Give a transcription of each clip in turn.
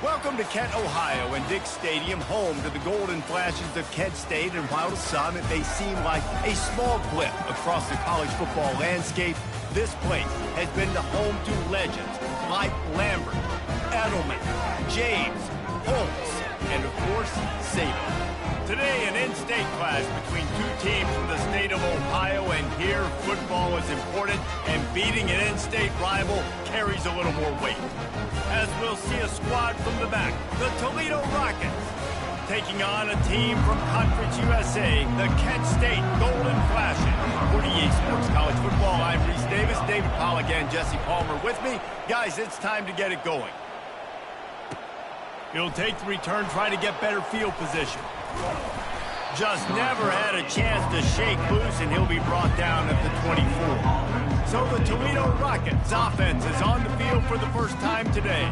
Welcome to Kent, Ohio, and Dick Stadium, home to the Golden Flashes of Kent State. And while to some it may seem like a small blip across the college football landscape, this place has been the home to legends like Lambert, Edelman, James, Holtz, and of course, Saban. Today, an in-state clash between two teams from the state of Ohio, and here football is important, and beating an in-state rival carries a little more weight. As we'll see a squad from the back, the Toledo Rockets, taking on a team from Conference USA, the Kent State Golden Flashes. For EA Sports College Football, I'm Reese Davis, David Pollack, and Jesse Palmer with me. Guys, it's time to get it going. He'll take the return, try to get better field position. Just never had a chance to shake loose, and he'll be brought down at the 24. So the Toledo Rockets offense is on the field for the first time today.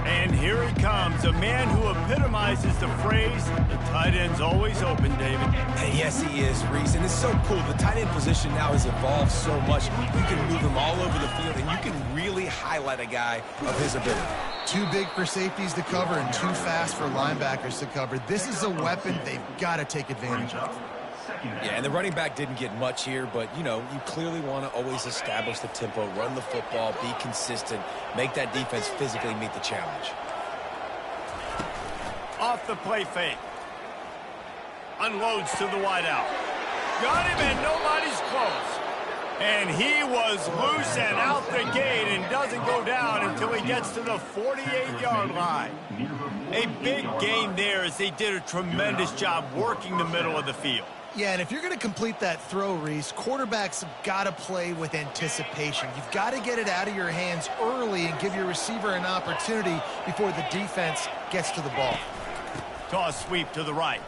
And here he comes, a man who epitomizes the phrase, the tight end's always open, David. And yes, he is, Reese, and it's so cool. The tight end position now has evolved so much. You can move him all over the field, and you can really highlight a guy of his ability. Too big for safeties to cover and too fast for linebackers to cover. This is a weapon they've got to take advantage of. Yeah, and the running back didn't get much here, but, you know, you clearly want to always establish the tempo, run the football, be consistent, make that defense physically meet the challenge. Off the play fake. Unloads to the wideout. Got him, and nobody's close. And he was loose and out the gate and doesn't go down until he gets to the 48-yard line. A big gain there as they did a tremendous job working the middle of the field. Yeah, and if you're going to complete that throw, Reese, quarterbacks have got to play with anticipation. You've got to get it out of your hands early and give your receiver an opportunity before the defense gets to the ball. Toss sweep to the right.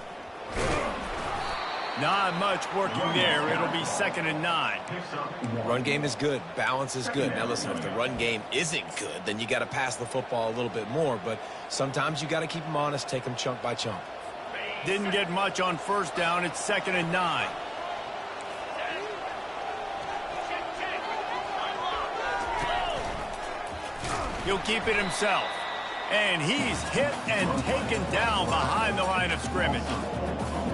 Not much working there. It'll be 2nd and 9. Run game is good. Balance is good. Now, listen, if the run game isn't good, then you got to pass the football a little bit more. But sometimes you got to keep them honest, take them chunk by chunk. Didn't get much on first down. It's 2nd and 9. He'll keep it himself. And he's hit and taken down behind the line of scrimmage.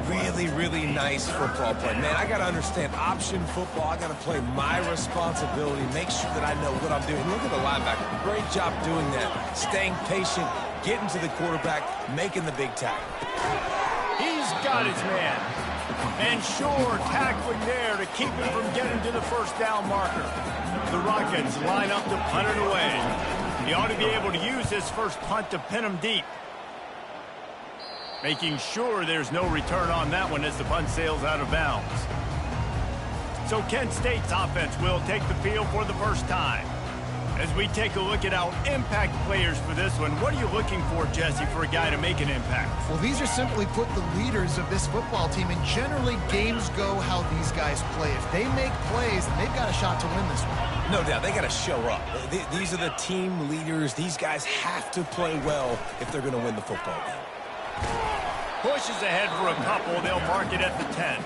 Really, really nice football play. Man, I got to understand option football. I got to play my responsibility, make sure that I know what I'm doing. Look at the linebacker. Great job doing that. Staying patient, getting to the quarterback, making the big tackle. He's got his man. And sure, tackling there to keep him from getting to the first down marker. The Rockets line up to punt it away. He ought to be able to use his first punt to pin him deep. Making sure there's no return on that one as the punt sails out of bounds. So Kent State's offense will take the field for the first time. As we take a look at our impact players for this one, what are you looking for, Jesse, for a guy to make an impact? Well, these are simply put the leaders of this football team, and generally games go how these guys play. If they make plays, then they've got a shot to win this one. No doubt, they got to show up. These are the team leaders. These guys have to play well if they're going to win the football game. Pushes ahead for a couple. They'll mark it at the 10.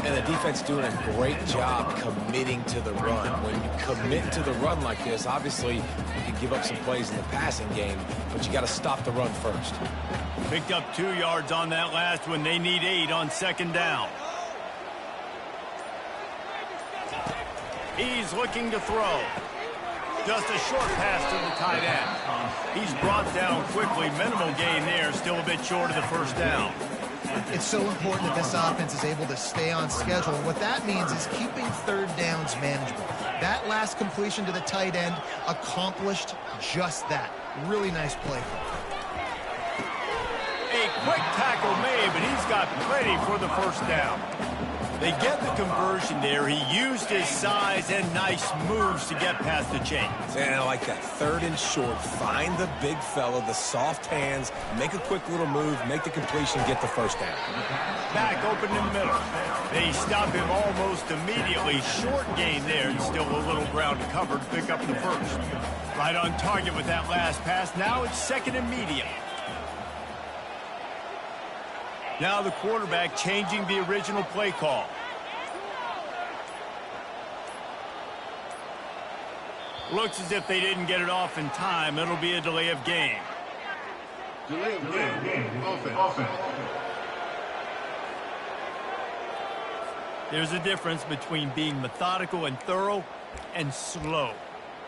And the defense doing a great job committing to the run. When you commit to the run like this, obviously you can give up some plays in the passing game, but you got to stop the run first. Picked up 2 yards on that last one. They need 8 on 2nd down. He's looking to throw. Just a short pass to the tight end. He's brought down quickly. Minimal gain there. Still a bit short of the first down. It's so important that this offense is able to stay on schedule. And what that means is keeping 3rd downs manageable. That last completion to the tight end accomplished just that. Really nice play. A quick tackle made, but he's got plenty for the first down. They get the conversion there. He used his size and nice moves to get past the chains. And I like that. 3rd and short. Find the big fella, the soft hands, make a quick little move, make the completion, get the first down. Back open in the middle. They stop him almost immediately. Short gain there, and still a little ground covered. Pick up the first. Right on target with that last pass. Now it's 2nd and medium. Now the quarterback changing the original play call. Looks as if they didn't get it off in time. It'll be a delay of game. Offense. There's a difference between being methodical and thorough and slow.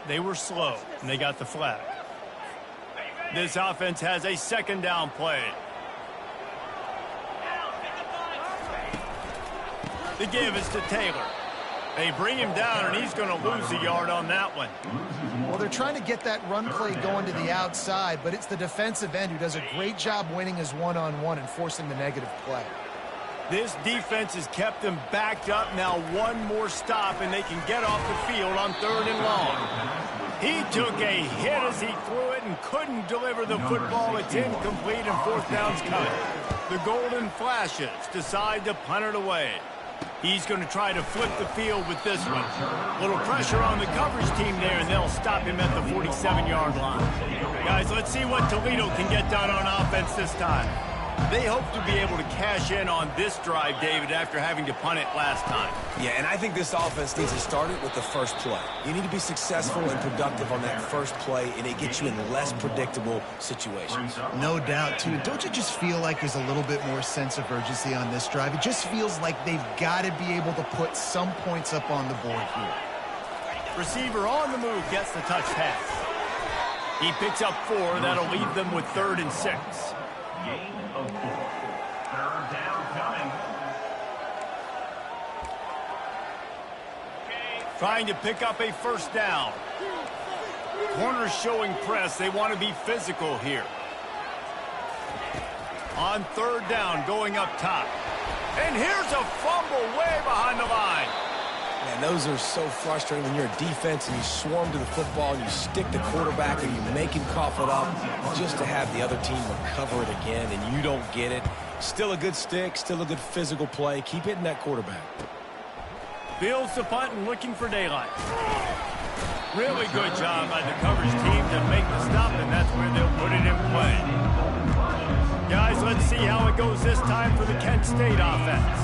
They were slow, and they got the flag. This offense has a second down play. The give is to Taylor. They bring him down, and he's going to lose a yard on that one. Well, they're trying to get that run play going to the outside, but it's the defensive end who does a great job winning his one-on-one and forcing the negative play. This defense has kept them backed up. Now one more stop, and they can get off the field on 3rd and long. He took a hit as he threw it and couldn't deliver the football. It's incomplete, and 4th down's coming. The Golden Flashes decide to punt it away. He's going to try to flip the field with this one. Little pressure on the coverage team there, and they'll stop him at the 47-yard line. Guys, let's see what Toledo can get done on offense this time. They hope to be able to cash in on this drive, David, after having to punt it last time. Yeah, and I think this offense needs to start it with the first play. You need to be successful and productive on that first play, and it gets you in less predictable situations. No doubt, too. Don't you just feel like there's a little bit more sense of urgency on this drive? It just feels like they've got to be able to put some points up on the board here. Receiver on the move gets the touch pass. He picks up 4. That'll leave them with 3rd and 6. Gain of 4. 3rd down coming. Trying to pick up a first down. Corners showing press. They want to be physical here. On 3rd down, going up top. And here's a fumble way behind the line. Man, those are so frustrating when you're a defense and you swarm to the football and you stick the quarterback and you make him cough it up just to have the other team recover it again and you don't get it. Still a good stick, still a good physical play. Keep hitting that quarterback. Fields the punt and looking for daylight. Really good job by the coverage team to make the stop, and that's where they'll put it in play. Guys, let's see how it goes this time for the Kent State offense.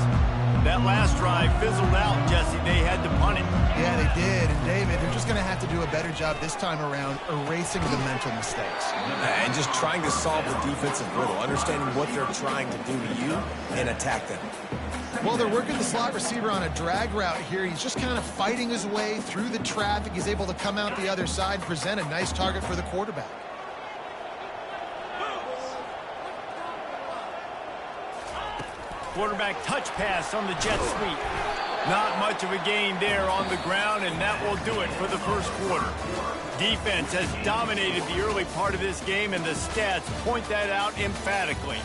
That last drive fizzled out, Jesse. They had to punt it. Yeah, they did. And, David, they're just going to have to do a better job this time around erasing the mental mistakes. And just trying to solve the defensive riddle, understanding what they're trying to do to you and attack them. Well, they're working the slot receiver on a drag route here. He's just kind of fighting his way through the traffic. He's able to come out the other side, present a nice target for the quarterback. Quarterback touch pass on the jet sweep. Not much of a gain there on the ground, and that will do it for the first quarter. Defense has dominated the early part of this game, and the stats point that out emphatically.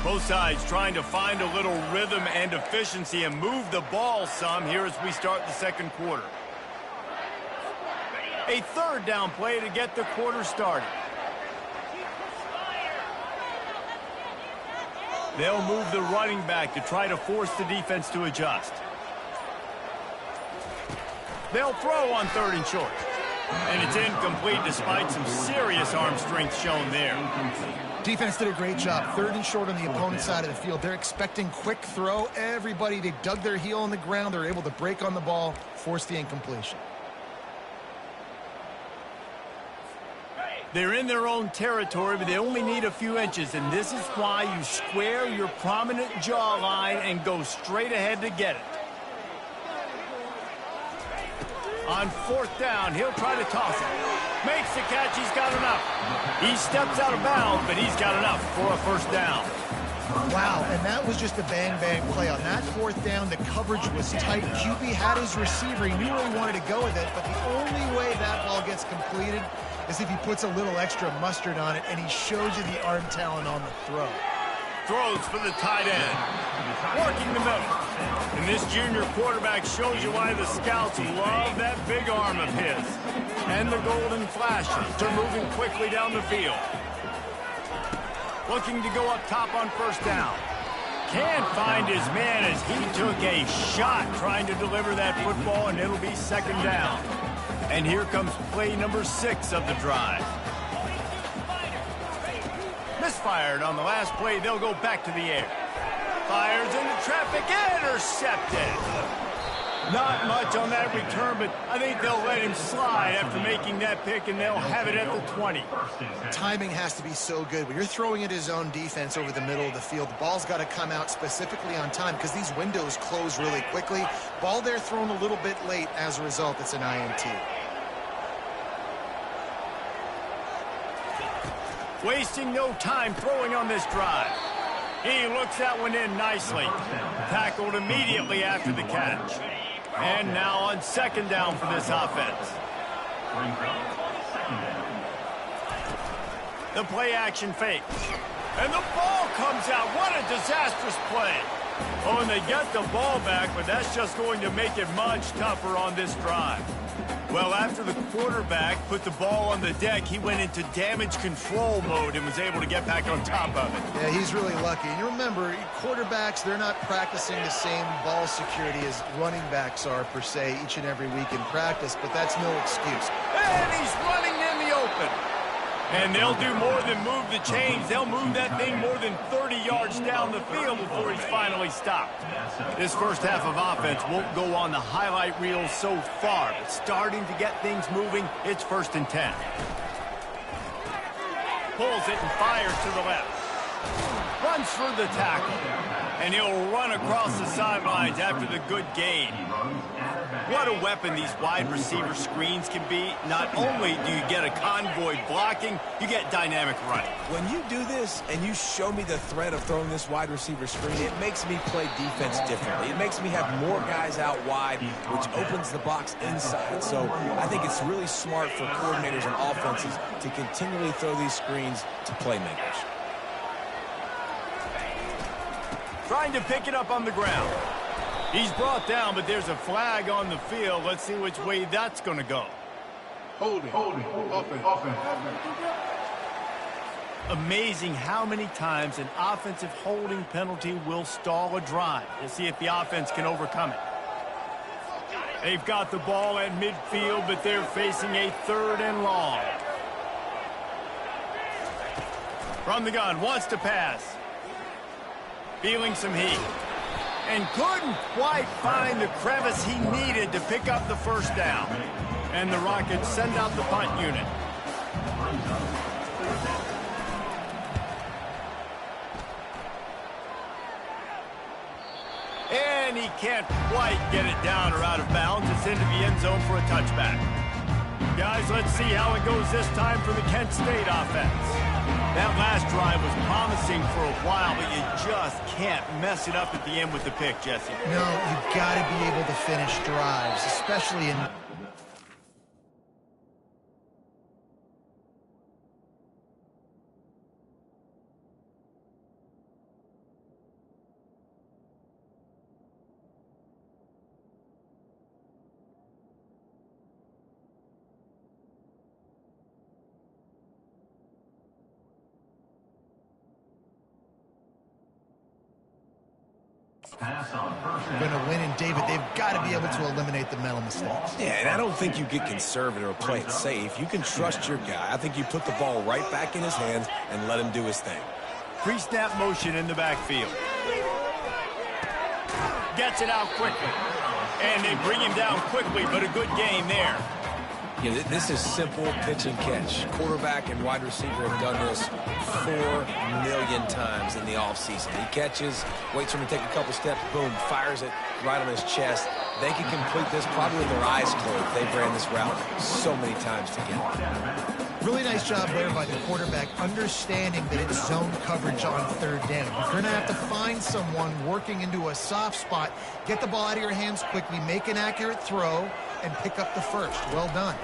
Both sides trying to find a little rhythm and efficiency and move the ball some here as we start the second quarter. A 3rd down play to get the quarter started. They'll move the running back to try to force the defense to adjust. They'll throw on 3rd and short. And it's incomplete despite some serious arm strength shown there. Defense did a great job. 3rd and short on the opponent's side of the field. They're expecting quick throw. Everybody, they dug their heel on the ground. They're able to break on the ball, force the incompletion. They're in their own territory, but they only need a few inches, and this is why you square your prominent jawline and go straight ahead to get it. On 4th down, he'll try to toss it. Makes the catch, he's got enough. He steps out of bounds, but he's got enough for a first down. Wow, and that was just a bang-bang play. On that 4th down, the coverage was tight. QB had his receiver. He knew where he wanted to go with it, but the only way that ball gets completed is if he puts a little extra mustard on it, and he shows you the arm talent on the throw. Throws for the tight end. Working the middle. And this junior quarterback shows you why the scouts love that big arm of his. And the Golden Flashes are moving quickly down the field. Looking to go up top on 1st down. Can't find his man as he took a shot trying to deliver that football, and it'll be 2nd down. And here comes play number 6 of the drive. Misfired on the last play. They'll go back to the air. Fires into traffic. Intercepted. Not much on that return, but I think they'll let him slide after making that pick, and they'll have it at the 20. Timing has to be so good. When you're throwing at his own defense over the middle of the field, the ball's got to come out specifically on time because these windows close really quickly. Ball there thrown a little bit late. As a result, it's an INT. Wasting no time throwing on this drive. He looks that one in nicely. Tackled immediately after the catch. And now on second down for this offense. The play action fake. And the ball comes out. What a disastrous play. Oh, and they get the ball back, but that's just going to make it much tougher on this drive. Well, after the quarterback put the ball on the deck, he went into damage control mode and was able to get back on top of it. Yeah, he's really lucky. And you remember, quarterbacks, they're not practicing the same ball security as running backs are, per se, each and every week in practice, but that's no excuse. And he's running in the open. And they'll do more than move the chains. They'll move that thing more than 30 yards down the field before he's finally stopped. This first half of offense won't go on the highlight reel so far, but starting to get things moving, it's 1st and 10. Pulls it and fires to the left. Runs for the tackle. And he'll run across the sidelines after the good gain. What a weapon these wide receiver screens can be. Not only do you get a convoy blocking, you get dynamic running. When you do this and you show me the threat of throwing this wide receiver screen, it makes me play defense differently. It makes me have more guys out wide, which opens the box inside. So I think it's really smart for coordinators and offenses to continually throw these screens to playmakers. Trying to pick it up on the ground. He's brought down, but there's a flag on the field. Let's see which way that's going to go. Holding. Offense. Amazing how many times an offensive holding penalty will stall a drive. We'll see if the offense can overcome it. They've got the ball at midfield, but they're facing a 3rd and long. From the gun, wants to pass. Feeling some heat. And couldn't quite find the crevice he needed to pick up the first down. And the Rockets send out the punt unit. And he can't quite get it down or out of bounds. It's into the end zone for a touchback. Guys, let's see how it goes this time for the Kent State offense. That last drive was promising for a while, but you just can't mess it up at the end with the pick, Jesse. No, you've got to be able to finish drives, especially in... Going to win, and David, they've got to be able to eliminate the mental mistakes. Yeah, and I don't think you get conservative or play it safe. You can trust your guy. I think you put the ball right back in his hands and let him do his thing. Pre-snap motion in the backfield. Gets it out quickly. And they bring him down quickly, but a good gain there. Yeah, this is simple pitch and catch. Quarterback and wide receiver have done this 4 million times in the offseason. He catches, waits for him to take a couple steps, boom, fires it right on his chest. They can complete this probably with their eyes closed. They've ran this route so many times together. Really nice job there by the quarterback, understanding that it's zone coverage on 3rd down. You're going to have to find someone working into a soft spot, get the ball out of your hands quickly, make an accurate throw, and pick up the first. Well done.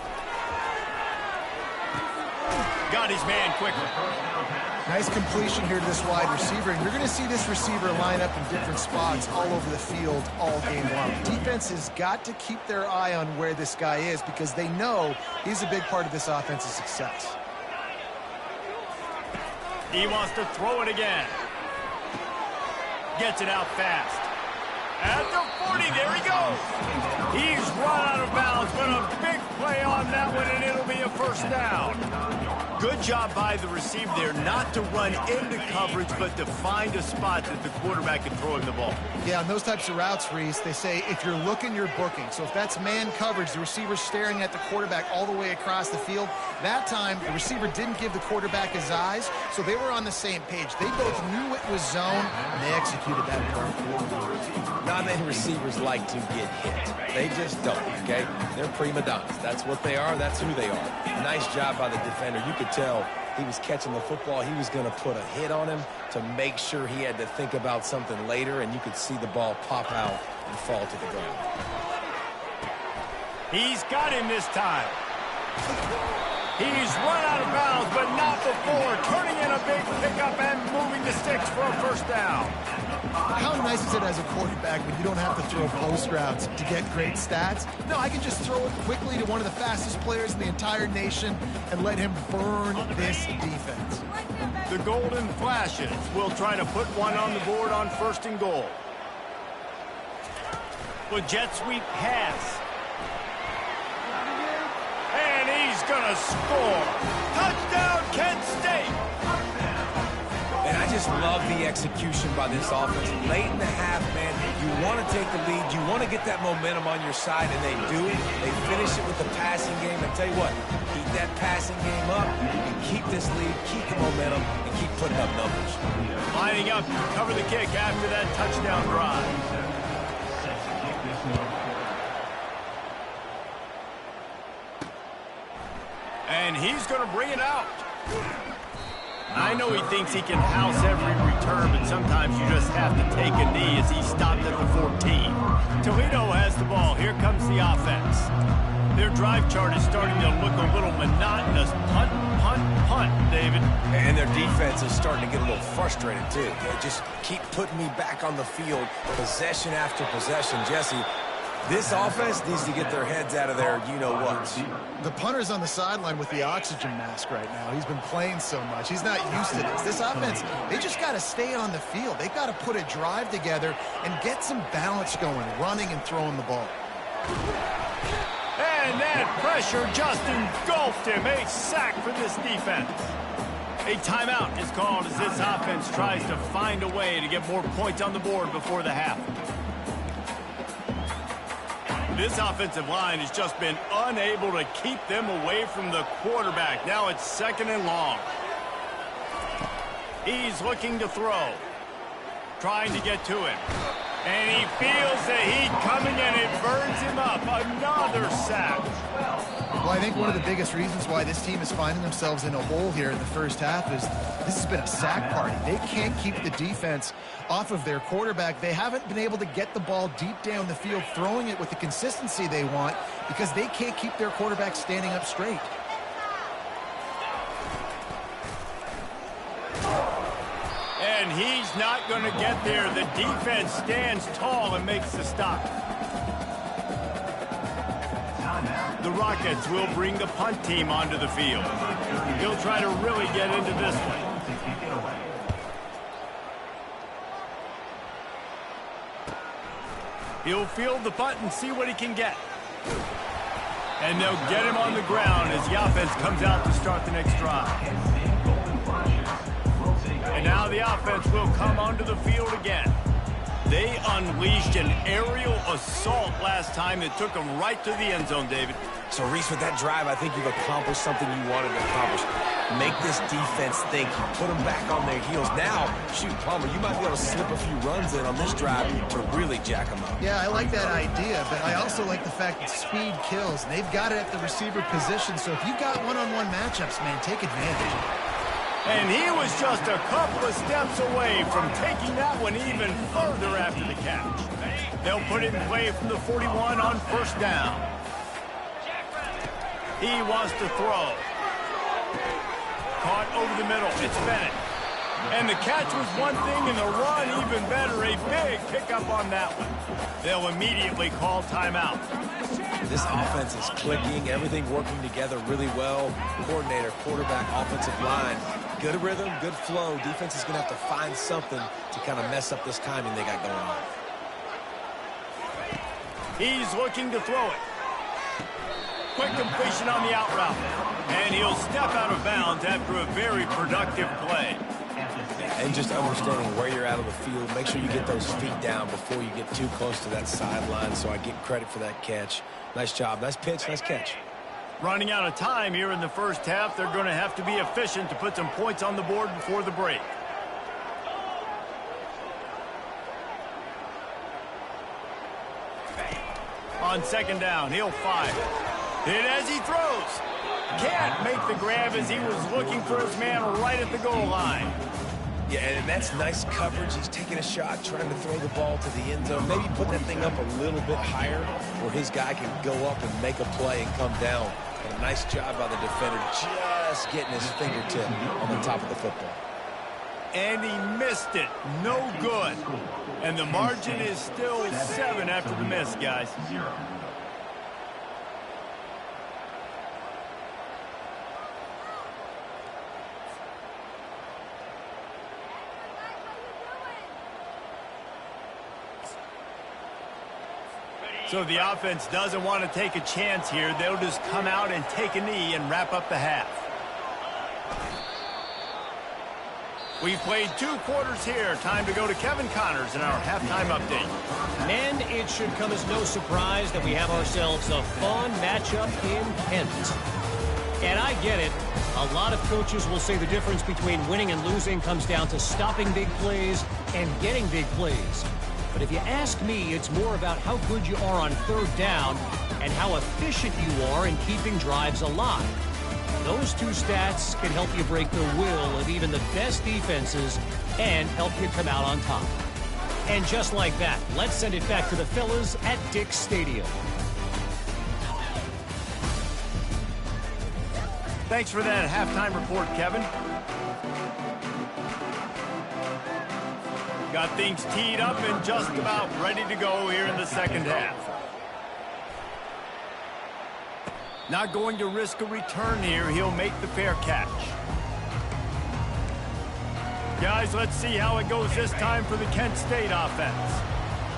Got his man quickly. Nice completion here to this wide receiver, and you're going to see this receiver line up in different spots all over the field all game long. Defense has got to keep their eye on where this guy is because they know he's a big part of this offense's success. He wants to throw it again. Gets it out fast. At the 40, there he goes. He's run out of bounds, but a big play away on that one, and it'll be a first down. Good job by the receiver there not to run into coverage, but to find a spot that the quarterback can throw him the ball. Yeah, on those types of routes, Reese, they say if you're looking, you're booking. So if that's man coverage, the receiver's staring at the quarterback all the way across the field. That time, the receiver didn't give the quarterback his eyes, so they were on the same page. They both knew it was zone, and they executed that perfectly. Not many receivers like to get hit. They just don't, okay? They're prima donnas. That's what they are. That's who they are. Nice job by the defender. You could tell he was catching the football. He was going to put a hit on him to make sure he had to think about something later, and you could see the ball pop out and fall to the ground. He's got him this time. He's run out of bounds, but not before. Turning in a big pickup and moving the sticks for a first down. How nice is it as a quarterback when you don't have to throw post routes to get great stats? No, I can just throw it quickly to one of the fastest players in the entire nation and let him burn this defense. The Golden Flashes will try to put one on the board on 1st and goal. With jet sweep pass. And he's going to score. Touchdown, Kent State. And I just love the execution by this offense. Late in the half, man, you want to take the lead. You want to get that momentum on your side, and they do it. They finish it with the passing game. And tell you what, keep that passing game up and keep this lead, keep the momentum, and keep putting up numbers. Lining up to cover the kick after that touchdown drive. And he's going to bring it out. I know he thinks he can house every return, but sometimes you just have to take a knee as he stopped at the 14. Toledo has the ball. Here comes the offense. Their drive chart is starting to look a little monotonous. Punt, punt, punt, David. And their defense is starting to get a little frustrated, too. They just keep putting me back on the field, possession after possession. Jesse, this offense needs to get their heads out of there, you-know-what. The punter's on the sideline with the oxygen mask right now. He's been playing so much. He's not used to this. This offense, they just got to stay on the field. They've got to put a drive together and get some balance going, running and throwing the ball. And that pressure just engulfed him. A sack for this defense. A timeout is called as this offense tries to find a way to get more points on the board before the half. This offensive line has just been unable to keep them away from the quarterback. Now it's 2nd and long. He's looking to throw. Trying to get to him. And he feels the heat coming and it burns him up. Another sack. Well, I think one of the biggest reasons why this team is finding themselves in a hole here in the first half is this has been a sack party. They can't keep the defense off of their quarterback. They haven't been able to get the ball deep down the field, throwing it with the consistency they want because they can't keep their quarterback standing up straight. And he's not going to get there. The defense stands tall and makes the stop. The Rockets will bring the punt team onto the field. He'll try to really get into this one. He'll field the punt and see what he can get. And they'll get him on the ground as the offense comes out to start the next drive. And now the offense will come onto the field again. They unleashed an aerial assault last time that took them right to the end zone, David. So, Reese, with that drive, I think you've accomplished something you wanted to accomplish. Make this defense think. You put them back on their heels. Now, shoot, Palmer, you might be able to slip a few runs in on this drive to really jack them up. Yeah, I like that idea, but I also like the fact that speed kills. They've got it at the receiver position, so if you've got one-on-one matchups, man, take advantage. And he was just a couple of steps away from taking that one even further after the catch. They'll put it in play from the 41 on 1st down. He wants to throw. Caught over the middle. It's Bennett. And the catch was one thing, and the run even better. A big pickup on that one. They'll immediately call timeout. This offense is clicking. Everything working together really well. Coordinator, quarterback, offensive line. Good rhythm, good flow. Defense is going to have to find something to kind of mess up this timing they got going on. He's looking to throw it. Quick completion on the out route. And he'll step out of bounds after a very productive play. And just understanding where you're out of the field, make sure you get those feet down before you get too close to that sideline, so I get credit for that catch. Nice job. Nice pitch. Nice catch. Running out of time here in the first half, they're going to have to be efficient to put some points on the board before the break. On second down, he'll fire. And as he throws, can't make the grab as he was looking for his man right at the goal line. Yeah, and that's nice coverage. He's taking a shot, trying to throw the ball to the end zone. Maybe put that thing up a little bit higher where his guy can go up and make a play and come down. And a nice job by the defender just getting his fingertip on the top of the football. And he missed it. No good. And the margin is still 7 after the miss, guys. So the offense doesn't want to take a chance here. They'll just come out and take a knee and wrap up the half. We've played 2 quarters here. Time to go to Kevin Connors in our halftime update. And it should come as no surprise that we have ourselves a fun matchup in Kent. And I get it. A lot of coaches will say the difference between winning and losing comes down to stopping big plays and getting big plays. But if you ask me, it's more about how good you are on third down and how efficient you are in keeping drives alive. Those 2 stats can help you break the will of even the best defenses and help you come out on top. And just like that, let's send it back to the fellas at Dick's Stadium. Thanks for that halftime report, Kevin. Got things teed up and just about ready to go here in the second half. Not going to risk a return here. He'll make the fair catch. Guys, let's see how it goes this time for the Kent State offense.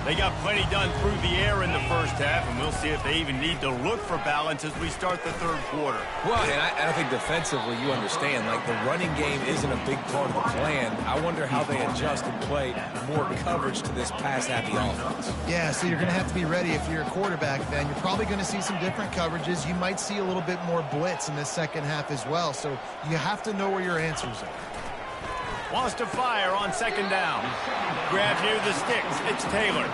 They got plenty done through the air in the first half, and we'll see if they even need to look for balance as we start the third quarter. Well, and I think defensively, you understand, like the running game isn't a big part of the plan. I wonder how they adjust and play more coverage to this pass-happy offense. Yeah, so you're going to have to be ready if you're a quarterback, then. You're probably going to see some different coverages. You might see a little bit more blitz in the second half as well, so you have to know where your answers are. Wants to fire on second down. Grab near the sticks. It's Taylor.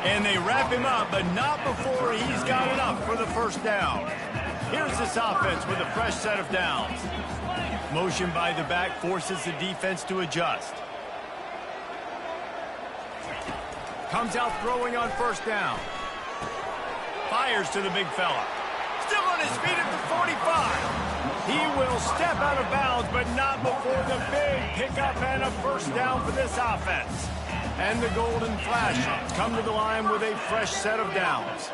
And they wrap him up, but not before he's got enough for the first down. Here's this offense with a fresh set of downs. Motion by the back forces the defense to adjust. Comes out throwing on first down. Fires to the big fella. Still on his feet at the 45. He will step out of bounds, but not before the big pickup and a first down for this offense. And the Golden Flash come to the line with a fresh set of downs.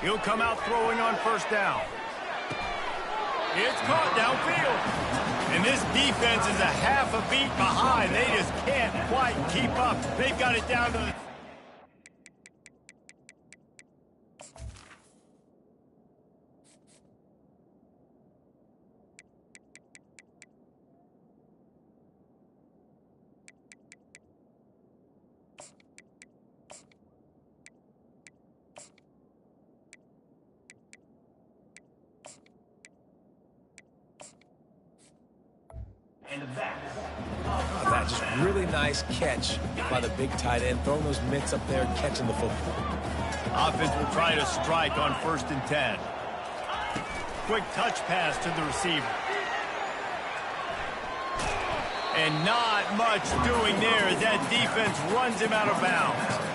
He'll come out throwing on first down. It's caught downfield. And this defense is a half a beat behind. They just can't quite keep up. They've got it down to the... That just really nice catch by the big tight end, throwing those mitts up there and catching the football. Offense will try to strike on 1st and 10. Quick touch pass to the receiver. And not much doing there as that defense runs him out of bounds.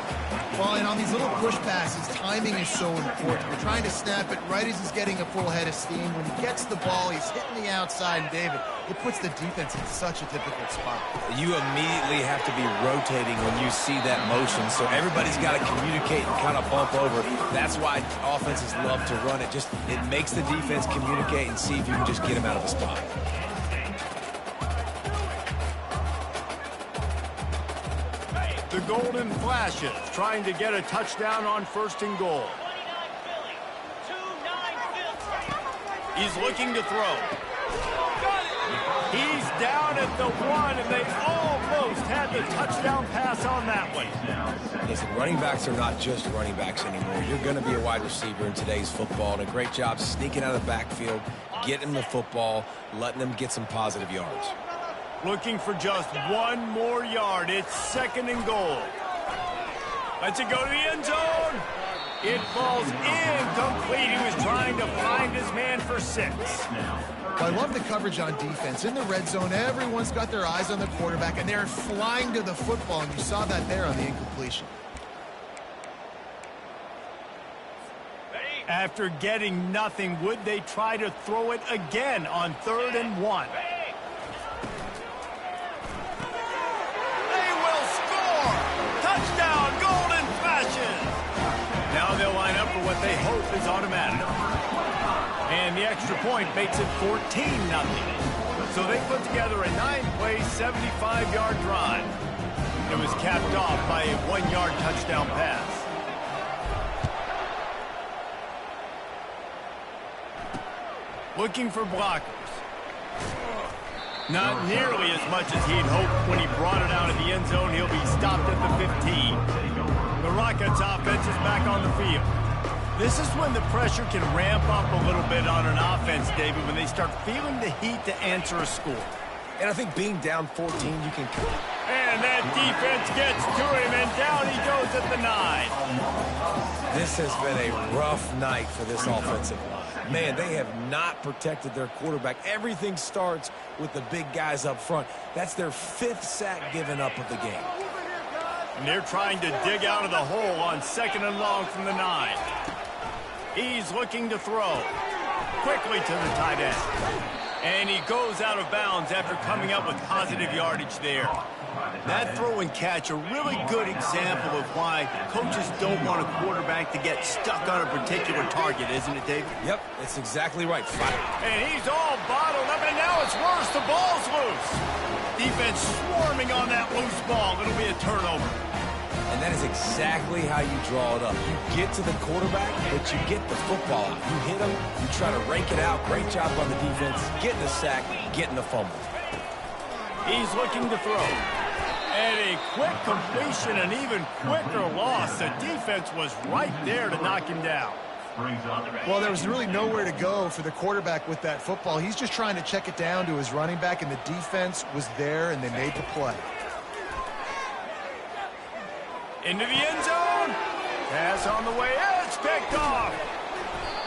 Well, and on these little push passes, timing is so important. You're trying to snap it right as he's getting a full head of steam. When he gets the ball, he's hitting the outside, and David, it puts the defense in such a difficult spot. You immediately have to be rotating when you see that motion, so everybody's got to communicate and kind of bump over. That's why offenses love to run it. It makes the defense communicate and see if you can just get him out of the spot. The Golden Flashes trying to get a touchdown on 1st and goal. He's looking to throw. He's down at the 1, and they almost had the touchdown pass on that one. Listen, running backs are not just running backs anymore. You're going to be a wide receiver in today's football, and a great job sneaking out of the backfield, getting the football, letting them get some positive yards. Looking for just 1 more yard. It's 2nd and goal. Lets it go to the end zone. It falls incomplete. He was trying to find his man for 6. I love the coverage on defense. In the red zone, everyone's got their eyes on the quarterback, and they're flying to the football, and you saw that there on the incompletion. After getting nothing, would they try to throw it again on 3rd and 1? They will score! Touchdown, Golden Flashes! Now they'll line up for what they hope is automatic. And the extra point makes it 14-0. So they put together a 9-play, 75-yard drive. It was capped off by a 1-yard touchdown pass. Looking for blockers. Not nearly as much as he'd hoped when he brought it out of the end zone. He'll be stopped at the 15. The Rockets offense is back on the field. This is when the pressure can ramp up a little bit on an offense, David, when they start feeling the heat to answer a score. And I think being down 14, you can... And that defense gets to him, and down he goes at the 9. This has been a rough night for this offensive line. Man, they have not protected their quarterback. Everything starts with the big guys up front. That's their 5th sack given up of the game. And they're trying to dig out of the hole on 2nd and long from the 9. He's looking to throw. Quickly to the tight end. And he goes out of bounds after coming up with positive yardage there. That throw and catch, a really good example of why coaches don't want a quarterback to get stuck on a particular target, isn't it, David? Yep, that's exactly right. And he's all bottled up, and now it's worse. The ball's loose. Defense swarming on that loose ball. It'll be a turnover. And that is exactly how you draw it up. You get to the quarterback, but you get the football out. You hit him, you try to rake it out. Great job on the defense, getting the sack, getting the fumble. He's looking to throw. And a quick completion, an even quicker loss. The defense was right there to knock him down. Well, there was really nowhere to go for the quarterback with that football. He's just trying to check it down to his running back, and the defense was there, and they made the play. Into the end zone. Pass on the way. It's picked off.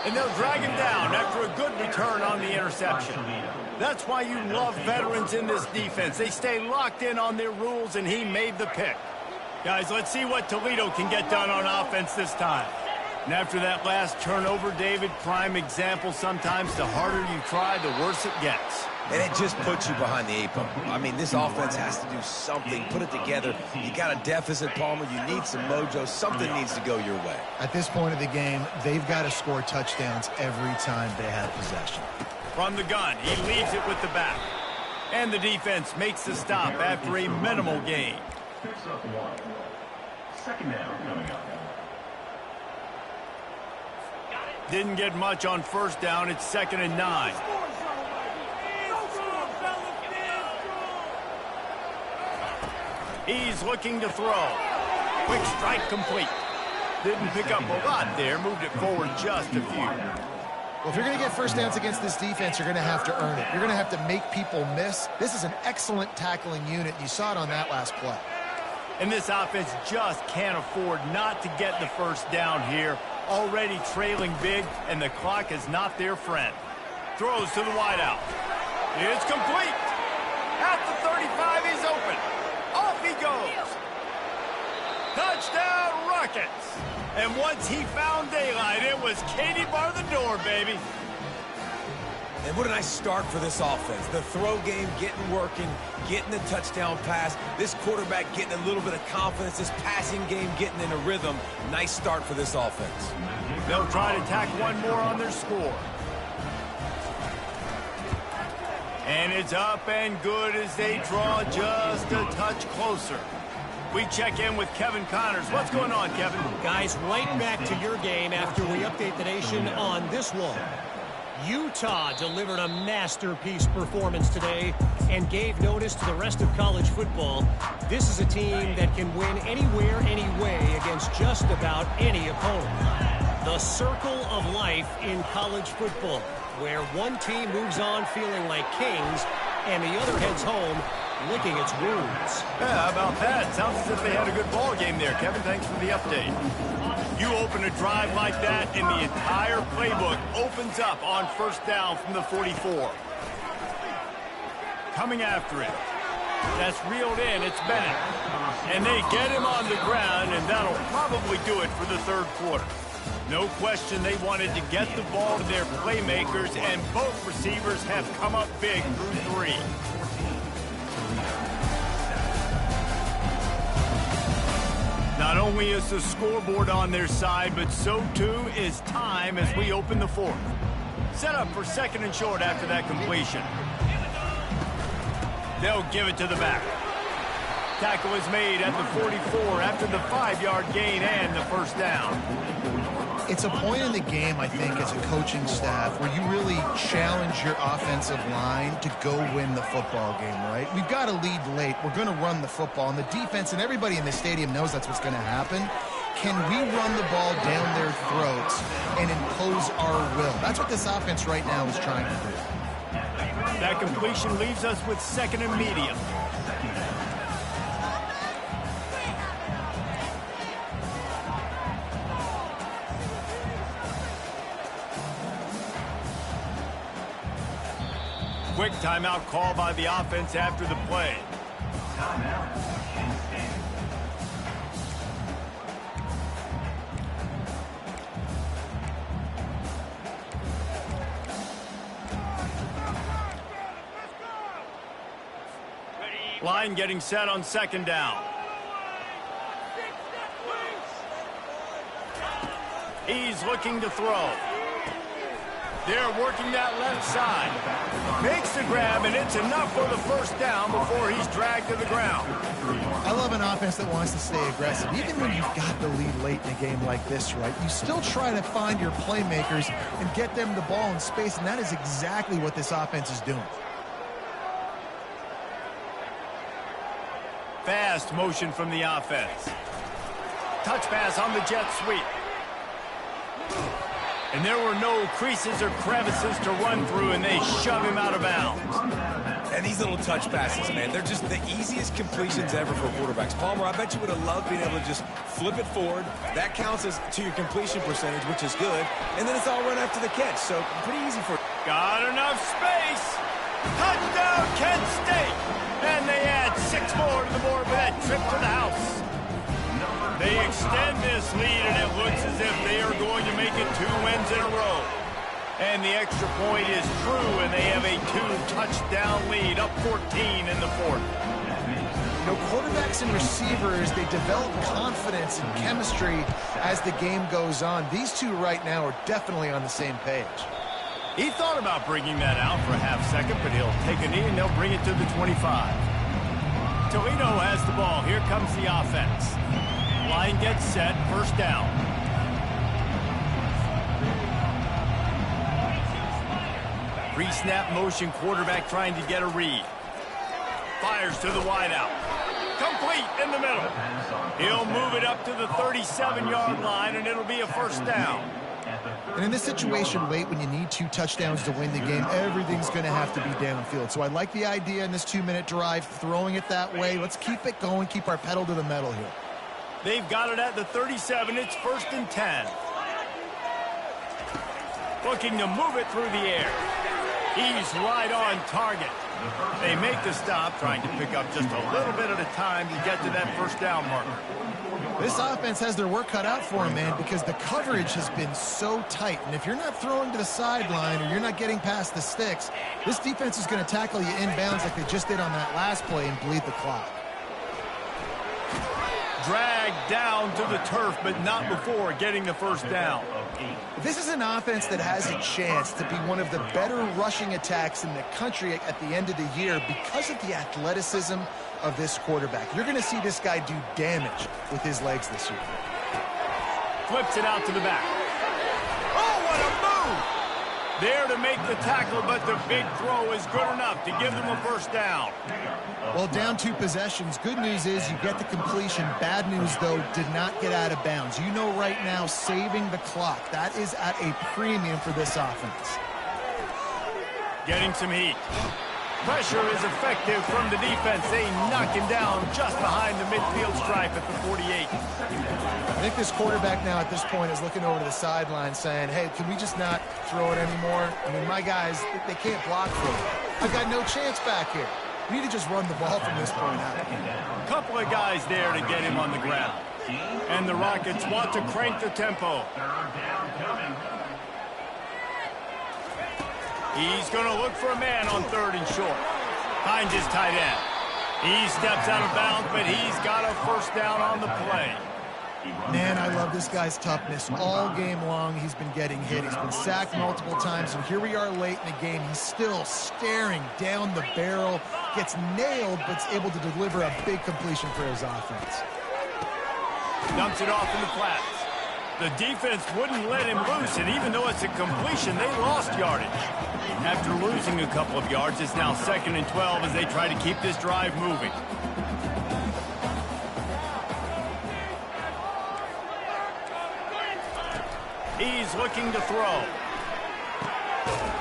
And they'll drag him down after a good return on the interception. That's why you love veterans in this defense. They stay locked in on their rules, and he made the pick. Guys, let's see what Toledo can get done on offense this time. And after that last turnover, David, prime example, sometimes the harder you try, the worse it gets. And it just puts you behind the 8 ball. I mean, this offense has to do something. Put it together. You got a deficit, Palmer. You need some mojo. Something needs to go your way. At this point of the game, they've got to score touchdowns every time they have possession. From the gun, he leaves it with the back. And the defense makes the stop after a minimal gain. Picks up 1. 2nd down coming up. Didn't get much on 1st down. It's 2nd and 9. He's looking to throw. Quick strike complete. Didn't pick up a lot there. Moved it forward just a few. Well, if you're going to get first downs against this defense, you're going to have to earn it. You're going to have to make people miss. This is an excellent tackling unit. You saw it on that last play. And this offense just can't afford not to get the first down here. Already trailing big, and the clock is not their friend. Throws to the wideout. It's complete. At the 35, he's open. Off he goes. Touchdown, Rockets. And once he found daylight, it was Katie bar the door, baby. And what a nice start for this offense. The throw game getting working, getting the touchdown pass. This quarterback getting a little bit of confidence. This passing game getting in a rhythm. Nice start for this offense. They'll try to tack one more on their score. And it's up and good as they draw just a touch closer. We check in with Kevin Connors. What's going on, Kevin? Guys, right back to your game after we update the nation on this one. Utah delivered a masterpiece performance today and gave notice to the rest of college football. This is a team that can win anywhere, anyway against just about any opponent. The circle of life in college football, where one team moves on feeling like kings and the other heads home licking its wounds. Yeah, how about that? Sounds as if they had a good ball game there, Kevin. Thanks for the update. You open a drive like that, and the entire playbook opens up on first down from the 44. Coming after it. That's reeled in. It's Bennett. And they get him on the ground, and that'll probably do it for the third quarter. No question they wanted to get the ball to their playmakers, and both receivers have come up big through 3. Not only is the scoreboard on their side, but so too is time as we open the fourth. Set up for second and short after that completion. They'll give it to the back. Tackle is made at the 44 after the 5-yard gain and the first down. It's a point in the game, I think, as a coaching staff where you really challenge your offensive line to go win the football game, right? We've got to lead late. We're going to run the football. And the defense and everybody in the stadium knows that's what's going to happen. Can we run the ball down their throats and impose our will? That's what this offense right now is trying to do. That completion leaves us with second and medium. Quick timeout call by the offense after the play. Line getting set on second down. He's looking to throw. They're working that left side. Makes the grab, and it's enough for the first down before he's dragged to the ground. I love an offense that wants to stay aggressive. Even when you've got the lead late in a game like this, right, you still try to find your playmakers and get them the ball in space, and that is exactly what this offense is doing. Fast motion from the offense. Touch pass on the jet sweep. And there were no creases or crevices to run through, and they shove him out of bounds. And these little touch passes, man, they're just the easiest completions ever for quarterbacks. Palmer, I bet you would have loved being able to just flip it forward. That counts as to your completion percentage, which is good. And then it's all run after the catch, so pretty easy for... Got enough space. Touchdown, Kent State. And they add 6 more to the board with that trip to the house. They extend this lead, and it looks as if they are going to make it 2 wins in a row. And the extra point is true, and they have a 2-touchdown lead, up 14 in the fourth. You know, quarterbacks and receivers, they develop confidence and chemistry as the game goes on. These two right now are definitely on the same page. He thought about bringing that out for a half second, but he'll take a knee, and they'll bring it to the 25. Toledo has the ball. Here comes the offense. Line gets set, first down. Pre-snap motion, quarterback trying to get a read. Fires to the wideout. Complete in the middle. He'll move it up to the 37-yard line, and it'll be a first down. And in this situation late when you need 2 touchdowns to win the game, everything's going to have to be downfield. So I like the idea in this 2-minute drive, throwing it that way. Let's keep it going, keep our pedal to the metal here. They've got it at the 37. It's 1st and 10. Looking to move it through the air. He's right on target. They make the stop, trying to pick up just a little bit at a time to get to that first down marker. This offense has their work cut out for them, man, because the coverage has been so tight. And if you're not throwing to the sideline or you're not getting past the sticks, this defense is going to tackle you inbounds like they just did on that last play and bleed the clock. Dragged down to the turf, but not before getting the first down. This is an offense that has a chance to be one of the better rushing attacks in the country at the end of the year because of the athleticism of this quarterback. You're going to see this guy do damage with his legs this year. Flips it out to the back. Oh, what a move! There to make the tackle, but the big throw is good enough to give them a first down. Well, down 2 possessions. Good news is you get the completion. Bad news, though, did not get out of bounds. You know right now, saving the clock. That is at a premium for this offense. Getting some heat. Pressure is effective from the defense. They knock him down just behind the midfield stripe at the 48. I think this quarterback now at this point is looking over to the sideline saying, hey, can we just not throw it anymore? I mean, my guys, they can't block for it. I've got no chance back here. We need to just run the ball from this point out. A couple of guys there to get him on the ground. And the Rockets want to crank the tempo. He's going to look for a man on 3rd and short. Finds his tight end. He steps out of bounds, but he's got a first down on the play. Man, I love this guy's toughness. All game long, he's been getting hit. He's been sacked multiple times, and here we are late in the game. He's still staring down the barrel, gets nailed, but is able to deliver a big completion for his offense. Dumps it off in the flats. The defense wouldn't let him loose, and even though it's a completion, they lost yardage. After losing a couple of yards, it's now 2nd and 12 as they try to keep this drive moving. He's looking to throw.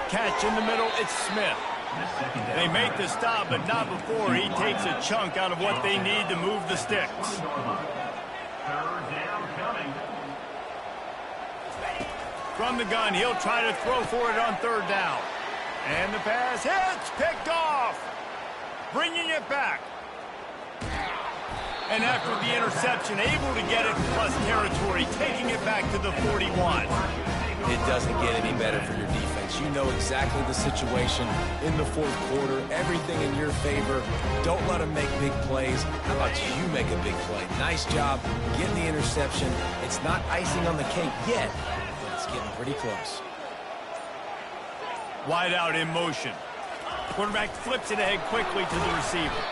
Catch in the middle, it's Smith. They make the stop, but not before he takes a chunk out of what they need to move the sticks. From the gun, he'll try to throw for it on 3rd down. And the pass hits, picked off. Bringing it back. And after the interception, able to get it plus territory, taking it back to the 41. It doesn't get any better for your defense. You know exactly the situation in the 4th quarter. Everything in your favor. Don't let them make big plays. How about you make a big play? Nice job getting the interception. It's not icing on the cake yet, but it's getting pretty close. Wide out in motion. Quarterback flips it ahead quickly to the receiver.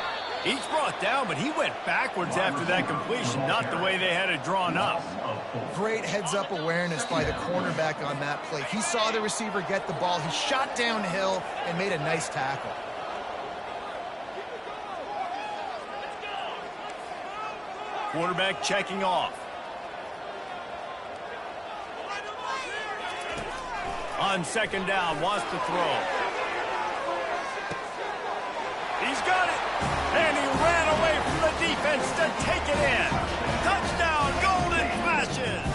He's brought down, but he went backwards after that completion, not the way they had it drawn up. Great heads-up awareness by the cornerback on that play. He saw the receiver get the ball. He shot downhill and made a nice tackle. Quarterback checking off. On 2nd down, wants to throw. He's got it. And he ran away from the defense to take it in. Touchdown, Golden Flashes.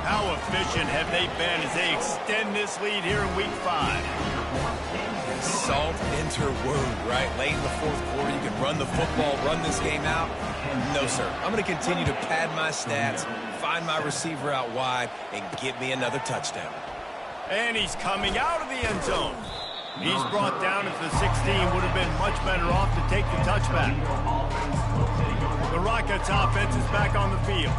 How efficient have they been as they extend this lead here in Week 5? Salt enter wound, right? Late in the 4th quarter, you can run the football, run this game out. No, sir. I'm going to continue to pad my stats, find my receiver out wide, and get me another touchdown. And he's coming out of the end zone. He's brought down at the 16. Would have been much better off to take the touchback. The Rockets offense is back on the field.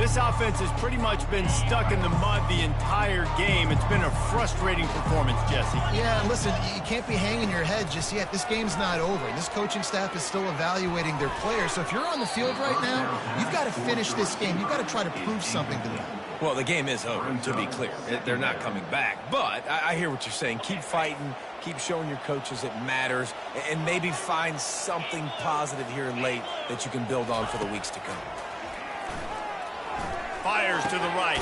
This offense has pretty much been stuck in the mud the entire game. It's been a frustrating performance, Jesse. Yeah, listen, you can't be hanging your head just yet. This game's not over. This coaching staff is still evaluating their players. So if you're on the field right now, you've got to finish this game. You've got to try to prove something to them. Well, the game is over, to be clear. They're not coming back. But I hear what you're saying. Keep fighting. Keep showing your coaches it matters. And maybe find something positive here late that you can build on for the weeks to come. Fires to the right.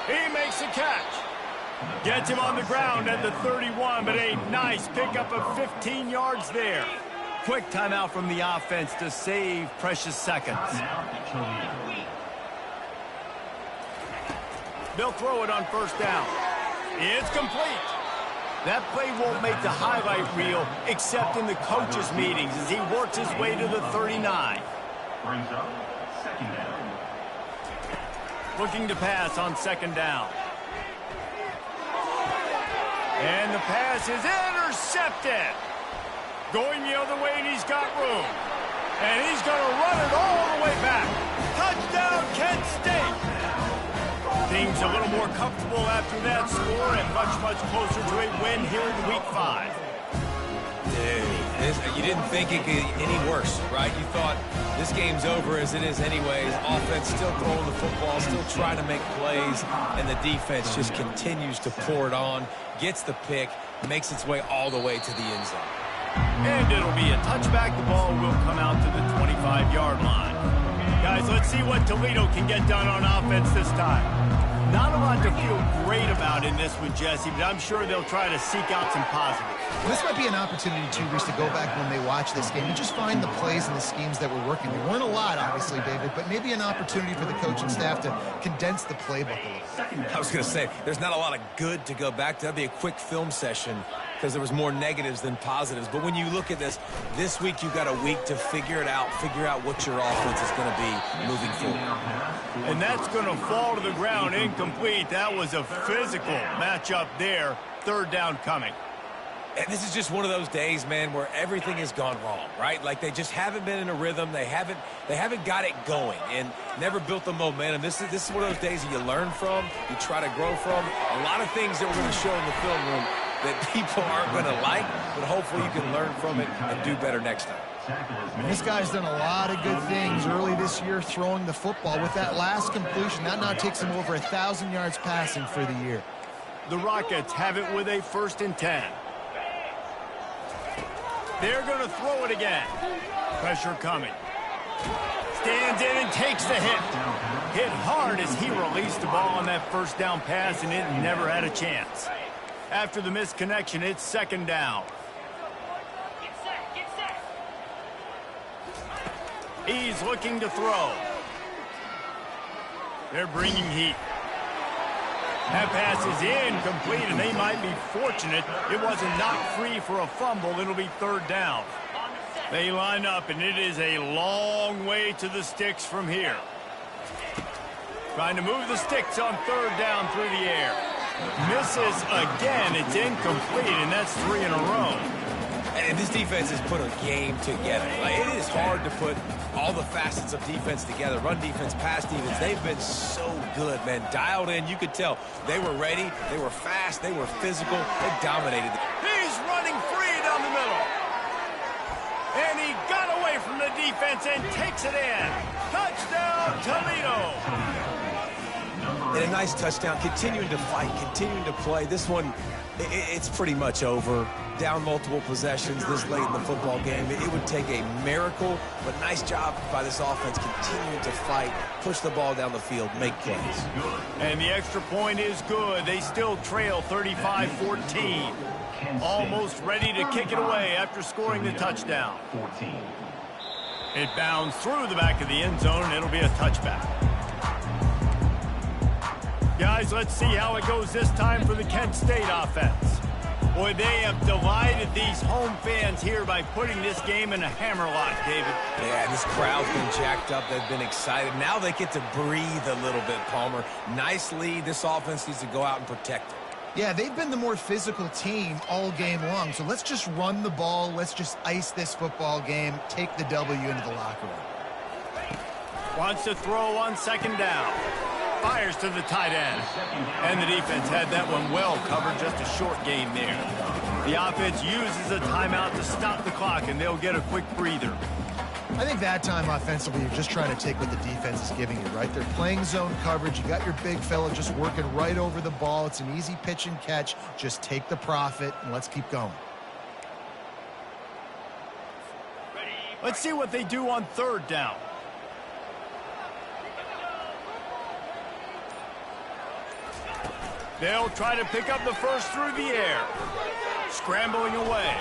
He makes a catch. Gets him on the ground at the 31, but a nice pickup of 15 yards there. Quick timeout from the offense to save precious seconds. They'll throw it on 1st down. It's complete. That play won't make the highlight reel except in the coaches' meetings as he works his way to the 39. Brings up 2nd down. Looking to pass on 2nd down. And the pass is intercepted. Going the other way, and he's got room. And he's going to run it all the way comfortable after that score and much, much closer to a win here in Week 5. Dude, you didn't think it could get any worse, right? You thought this game's over as it is anyways. Offense still throwing the football, still trying to make plays, and the defense just continues to pour it on, gets the pick, makes its way all the way to the end zone. And it'll be a touchback. The ball will come out to the 25-yard line. Guys, let's see what Toledo can get done on offense this time. Not a lot to feel great about in this one, Jesse, but I'm sure they'll try to seek out some positives. Well, this might be an opportunity, too, Reese, to go back when they watch this game and just find the plays and the schemes that were working. There weren't a lot, obviously, David, but maybe an opportunity for the coaching staff to condense the playbook a little. I was going to say, there's not a lot of good to go back to. That'd be a quick film session because there was more negatives than positives. But when you look at this week you've got a week to figure it out, figure out what your offense is going to be moving forward. And that's going to fall to the ground incomplete. That was a physical matchup there. Third down coming. And this is just one of those days, man, where everything has gone wrong, right? Like they just haven't been in a rhythm. They haven't got it going and never built the momentum. This is one of those days that you learn from, you try to grow from. A lot of things that we're going to show in the film room that people aren't going to like, but hopefully you can learn from it and do better next time. And this guy's done a lot of good things early this year throwing the football. With that last completion, that now takes him over 1,000 yards passing for the year. The Rockets have it with a 1st and 10. They're going to throw it again. Pressure coming. Stands in and takes the hit. Hit hard as he released the ball on that 1st down pass, and it never had a chance. After the misconnection, it's 2nd down. He's looking to throw. They're bringing heat. That pass is incomplete, and they might be fortunate it wasn't knocked free for a fumble. It'll be 3rd down. They line up, and it is a long way to the sticks from here. Trying to move the sticks on 3rd down through the air. Misses again. It's incomplete, and that's 3 in a row. And this defense has put a game together. Like, it is hard to put all the facets of defense together. Run defense, pass defense. They've been so good, man. Dialed in. You could tell they were ready. They were fast. They were physical. They dominated. He's running free down the middle. And he got away from the defense and takes it in. Touchdown, Toledo. And a nice touchdown. Continuing to fight, continuing to play. This one, it's pretty much over. Down multiple possessions this late in the football game. It would take a miracle, but nice job by this offense continuing to fight, push the ball down the field, make plays. And the extra point is good. They still trail 35-14. Almost ready to kick it away after scoring the touchdown. It bounds through the back of the end zone, and it'll be a touchback. Guys, let's see how it goes this time for the Kent State offense. Boy, they have delighted these home fans here by putting this game in a hammerlock, David. Yeah, this crowd's been jacked up. They've been excited. Now they get to breathe a little bit, Palmer. Nice lead. This offense needs to go out and protect it. Yeah, they've been the more physical team all game long. So let's just run the ball. Let's just ice this football game. Take the W into the locker room. Wants to throw on 2nd down. Fires to the tight end. And the defense had that one well covered. Just a short game there. The offense uses a timeout to stop the clock, and they'll get a quick breather. I think that time offensively, you're just trying to take what the defense is giving you, right? They're playing zone coverage. You got your big fella just working right over the ball. It's an easy pitch and catch. Just take the profit, and let's keep going. Let's see what they do on 3rd down. They'll try to pick up the first through the air. Scrambling away.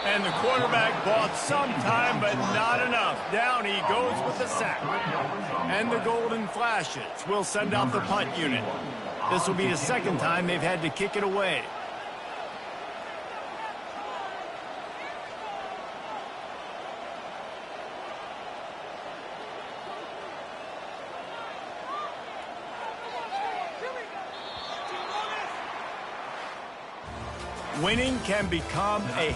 And the quarterback bought some time, but not enough. Down he goes with the sack. And the Golden Flashes will send out the punt unit. This will be the 2nd time they've had to kick it away. Winning can become a habit.